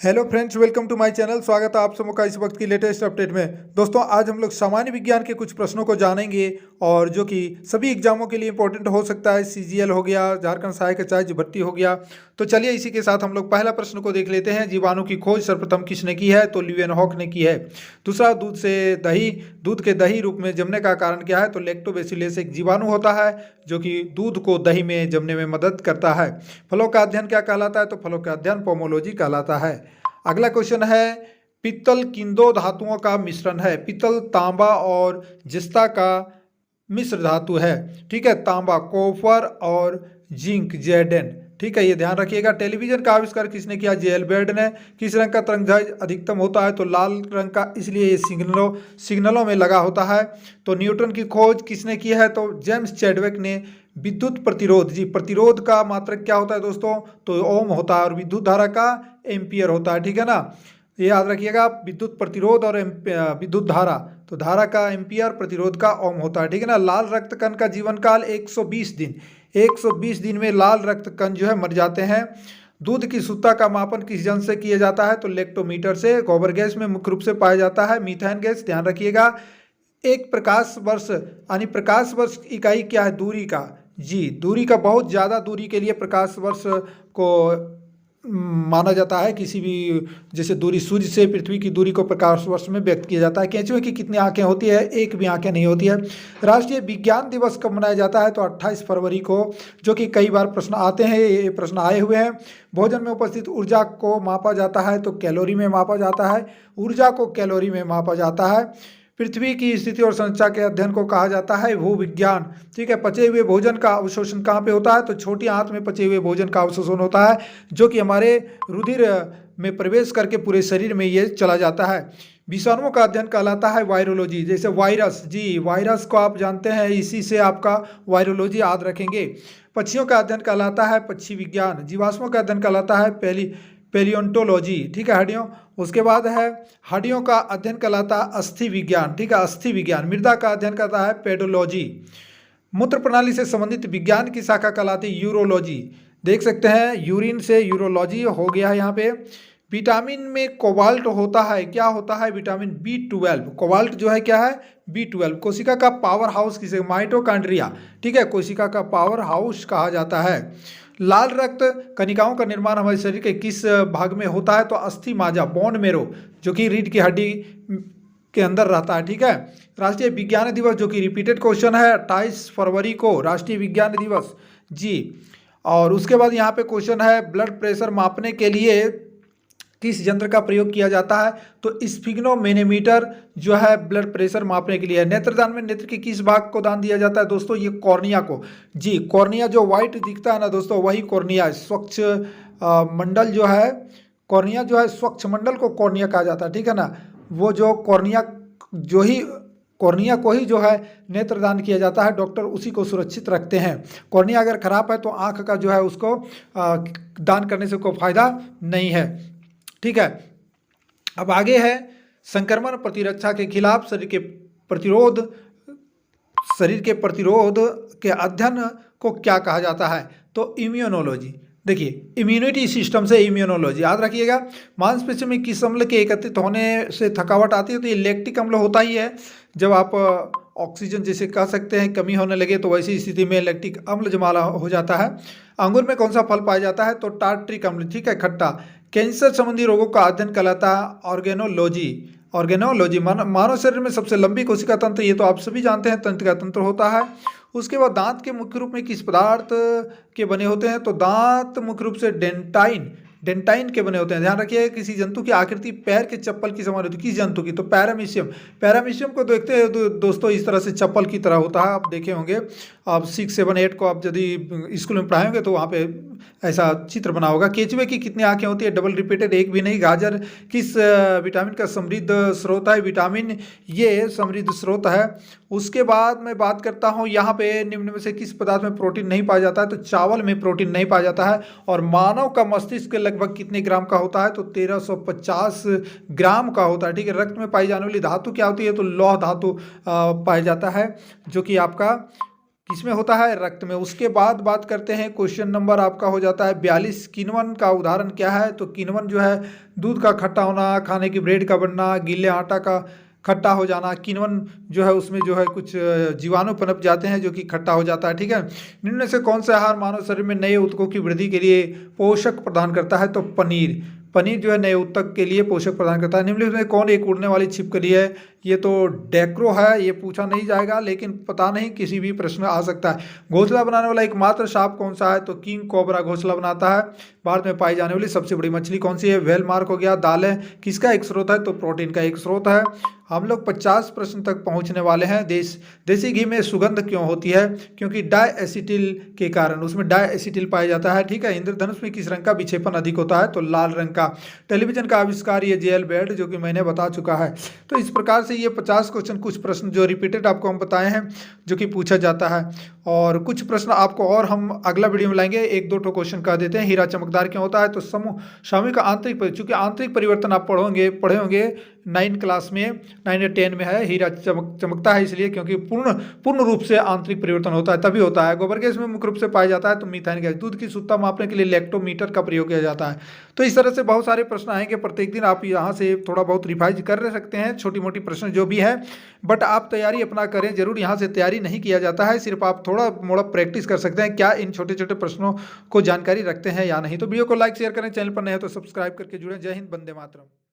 Hello friends, welcome to my channel. स्वागत है आप सबों का इस वक्त की लेटेस्ट अपडेट में। दोस्तों, आज हम लोग सामान्य विज्ञान के कुछ प्रश्नों को जानेंगे और जो कि सभी एग्जामों के लिए इंपॉर्टेंट हो सकता है। सीजीएल हो गया, झारखंड सहायक चार्ज भर्ती हो गया। तो चलिए इसी के साथ हम लोग पहला प्रश्न को देख लेते हैं। जीवाणु की खोज सर्वप्रथम किसने की है? तो ल्यूवेनहॉक ने की है। दूसरा, दूध के दही रूप में जमने का कारण क्या है? तो लैक्टोबैसिलस एक जीवाणु होता है जो कि दूध को दही में जमने में मदद करता है। फलों का अध्ययन क्या कहलाता है? तो फलों का अध्ययन पोमोलॉजी कहलाता है। अगला क्वेश्चन है, पित्तल किन दो धातुओं का मिश्रण है? पित्तल तांबा और जिस्ता का मिश्र धातु है। ठीक है, तांबा कॉपर और जिंक जेडेन। ठीक है, ये ध्यान रखिएगा। टेलीविजन का आविष्कार किसने किया? जे एल्बर्ट ने। किस रंग का तरंगदैर्घ्य अधिकतम होता है? तो लाल रंग का, इसलिए ये सिग्नलों में लगा होता है। तो न्यूटन की खोज किसने की है? तो जेम्स चैडविक ने। विद्युत प्रतिरोध, जी प्रतिरोध का मात्रक क्या होता है दोस्तों? तो ओम होता है और विद्युत धारा का एम्पियर होता है। ठीक है ना, ये याद रखिएगा। विद्युत प्रतिरोध और विद्युत धारा, तो धारा का एम्पियर, प्रतिरोध का ओम होता है। ठीक है ना। लाल रक्त कण का जीवन काल 120 दिन। 120 दिन में लाल रक्त कण जो है मर जाते हैं। दूध की शुद्धता का मापन किस यंत्र से किया जाता है? तो लेक्टोमीटर से। गोबर गैस में मुख्य रूप से पाया जाता है मीथेन गैस। ध्यान रखिएगा। एक प्रकाश वर्ष यानी प्रकाश वर्ष इकाई क्या है? दूरी का। जी, दूरी का, बहुत ज़्यादा दूरी के लिए प्रकाश वर्ष को माना जाता है। किसी भी, जैसे दूरी सूर्य से पृथ्वी की दूरी को प्रकाश वर्ष में व्यक्त किया जाता है। केंचुए की कितनी आंखें होती है? एक भी आंखें नहीं होती है। राष्ट्रीय विज्ञान दिवस कब मनाया जाता है? तो 28 फरवरी को, जो कि कई बार प्रश्न आते हैं, ये प्रश्न आए हुए हैं। भोजन में उपस्थित ऊर्जा को मापा जाता है तो कैलोरी में मापा जाता है। ऊर्जा को कैलोरी में मापा जाता है। पृथ्वी की स्थिति और संरचना के अध्ययन को कहा जाता है भूविज्ञान। ठीक है। पचे हुए भोजन का अवशोषण कहाँ पे होता है? तो छोटी आंत में पचे हुए भोजन का अवशोषण होता है, जो कि हमारे रुधिर में प्रवेश करके पूरे शरीर में ये चला जाता है। विषाणुओं का अध्ययन कहलाता है वायरोलॉजी। जैसे वायरस, जी वायरस को आप जानते हैं, इसी से आपका वायरोलॉजी याद रखेंगे। पक्षियों का अध्ययन कहलाता है पक्षी विज्ञान। जीवाश्मों का अध्ययन कहलाता है पेलियोंटोलॉजी। ठीक है, हड्डियों। उसके बाद है हड्डियों का अध्ययन कहलाता है अस्थि विज्ञान। ठीक है, अस्थि विज्ञान। मृदा का अध्ययन करता है पेडोलॉजी। मूत्र प्रणाली से संबंधित विज्ञान की शाखा कहलाती है यूरोलॉजी। देख सकते हैं, यूरिन से यूरोलॉजी हो गया है यहाँ पे। विटामिन में कोबाल्ट होता है, क्या होता है? Vitamin B12। कोबाल्ट जो है क्या है? B12। कोशिका का पावर हाउस किसे? माइटोकॉन्ड्रिया। ठीक है, कोशिका का पावर हाउस कहा जाता है। लाल रक्त कणिकाओं का निर्माण हमारे शरीर के किस भाग में होता है? तो अस्थि माजा, बोन मेरो, जो कि रीढ़ की हड्डी के अंदर रहता है। ठीक है। राष्ट्रीय विज्ञान दिवस, जो कि रिपीटेड क्वेश्चन है, 28 फरवरी को राष्ट्रीय विज्ञान दिवस। जी, और उसके बाद यहाँ पे क्वेश्चन है, ब्लड प्रेशर मापने के लिए किस यंत्र का प्रयोग किया जाता है? तो स्फिग्नोमेनोमीटर जो है ब्लड प्रेशर मापने के लिए है। नेत्रदान में नेत्र के किस भाग को दान दिया जाता है दोस्तों? ये कॉर्निया को। जी, कॉर्निया जो व्हाइट दिखता है ना दोस्तों, वही कॉर्निया है। स्वच्छ मंडल जो है, कॉर्निया जो है, स्वच्छ मंडल को कॉर्निया कहा जाता है। ठीक है ना, वो जो कॉर्निया, जो ही कॉर्निया को ही जो है नेत्रदान किया जाता है। डॉक्टर उसी को सुरक्षित रखते हैं। कॉर्निया अगर खराब है तो आँख का जो है उसको दान करने से कोई फायदा नहीं है। ठीक है। अब आगे है, संक्रमण प्रतिरक्षा के खिलाफ शरीर के प्रतिरोध के अध्ययन को क्या कहा जाता है? तो इम्यूनोलॉजी। देखिए, इम्यूनिटी सिस्टम से इम्यूनोलॉजी याद रखिएगा। मांसपेशियों में किस अम्ल के एकत्रित होने से थकावट आती है? तो ये लैक्टिक अम्ल होता ही है। जब आप ऑक्सीजन जैसे कह सकते हैं कमी होने लगे, तो वैसी स्थिति में लैक्टिक अम्ल जमा हो जाता है। अंगूर में कौन सा फल पाया जाता है? तो टार्ट्रिक अम्ल। ठीक है, खट्टा। कैंसर संबंधी रोगों का अध्ययन कहलाता है ऑर्गेनोलॉजी। ऑर्गेनोलॉजी। मानव शरीर में सबसे लंबी कोशिका तंत्र, ये तो आप सभी जानते हैं, तंत्रिका तंत्र होता है। उसके बाद दांत के मुख्य रूप में किस पदार्थ के बने होते हैं? तो दांत मुख्य रूप से डेंटाइन के बने होते हैं। ध्यान रखिए, किसी जंतु की आकृति पैर के चप्पल की समान होती है। किस जंतु की? तो पैरामीशियम। पैरामीशियम को देखते हैं दोस्तों, इस तरह से चप्पल की तरह होता है। आप देखे होंगे, आप 6, 7, 8 को आप यदि स्कूल में पढ़ाएंगे तो वहाँ पे ऐसा चित्र बना होगा। केंचुए की कितनी आंखें होती है? डबल रिपीटेड, एक भी नहीं। गाजर किस विटामिन का समृद्ध स्रोत है? विटामिन ये समृद्ध स्रोत है। उसके बाद मैं बात करता हूँ यहाँ पे, निम्न में से किस पदार्थ में प्रोटीन नहीं पाया जाता है? तो चावल में प्रोटीन नहीं पाया जाता है। और मानव का मस्तिष्क लगभग कितने ग्राम का होता है? तो 1350 ग्राम का होता है। ठीक है। रक्त में पाई जाने वाली धातु क्या होती है? तो लौह धातु पाया जाता है, जो कि आपका किसमें होता है? रक्त में। उसके बाद बात करते हैं, क्वेश्चन नंबर आपका हो जाता है 42। किण्वन का उदाहरण क्या है? तो किण्वन जो है दूध का खट्टा होना, खाने की ब्रेड का बनना, गीले आटा का खट्टा हो जाना। किण्वन जो है उसमें जो है कुछ जीवाणु पनप जाते हैं जो कि खट्टा हो जाता है। ठीक है, निम्न में से कौन सा आहार मानव शरीर में नए ऊतकों की वृद्धि के लिए पोषक प्रदान करता है? तो पनीर। पनीर जो है नए ऊतक के लिए पोषक प्रदान करता है। निम्नलिखित में कौन एक उड़ने वाली छिपकली है? ये तो डैक्रो है, ये पूछा नहीं जाएगा लेकिन पता नहीं किसी भी प्रश्न आ सकता है। घोंसला बनाने वाला एकमात्र सांप कौन सा है? तो किंग कोबरा घोंसला बनाता है। भारत में पाई जाने वाली सबसे बड़ी मछली कौन सी है? व्हेल मार्क हो गया। दालें किसका एक स्रोत है? तो प्रोटीन का एक स्रोत है। हम लोग 50 प्रश्न तक पहुंचने वाले हैं। देसी घी में सुगंध क्यों होती है? क्योंकि डाई एसिटिल के कारण, उसमें डाई एसिटिल पाया जाता है। ठीक है, इंद्रधनुष में किस रंग का विक्षेपण अधिक होता है? तो लाल रंग का। टेलीविजन का आविष्कार ये जेएल बेल्ट, जो कि मैंने बता चुका है। तो इस प्रकार से ये 50 क्वेश्चन, कुछ प्रश्न जो रिपीटेड आपको हम बताए हैं जो कि पूछा जाता है, और कुछ प्रश्न आपको और हम अगला वीडियो में लाएंगे। एक दो कह देते हैं। हीरा चमकदार क्यों होता है? तो सामूहिक आंतरिक, चूंकि आंतरिक परिवर्तन आप पढ़े होंगे 9 क्लास में, 9 या 10 में है। हीरा चमकता है इसलिए क्योंकि पूर्ण रूप से आंतरिक परिवर्तन होता है, तभी होता है। गोबर गैस में मुख्य रूप से पाया जाता है तो मीथेन गैस। दूध की शुद्धता मापने के लिए लैक्टोमीटर का प्रयोग किया जाता है। तो इस तरह से बहुत सारे प्रश्न आएंगे प्रत्येक दिन। आप यहाँ से थोड़ा बहुत रिवाइज कर सकते हैं, छोटी मोटी प्रश्न जो भी है, बट आप तैयारी अपना करें जरूर। यहाँ से तैयारी नहीं किया जाता है, सिर्फ आप थोड़ा मोड़ा प्रैक्टिस कर सकते हैं क्या इन छोटे छोटे प्रश्नों को जानकारी रखते हैं या नहीं। तो वीडियो को लाइक शेयर करें, चैनल पर नए हो तो सब्सक्राइब करके जुड़ें। जय हिंद, वंदे मातरम।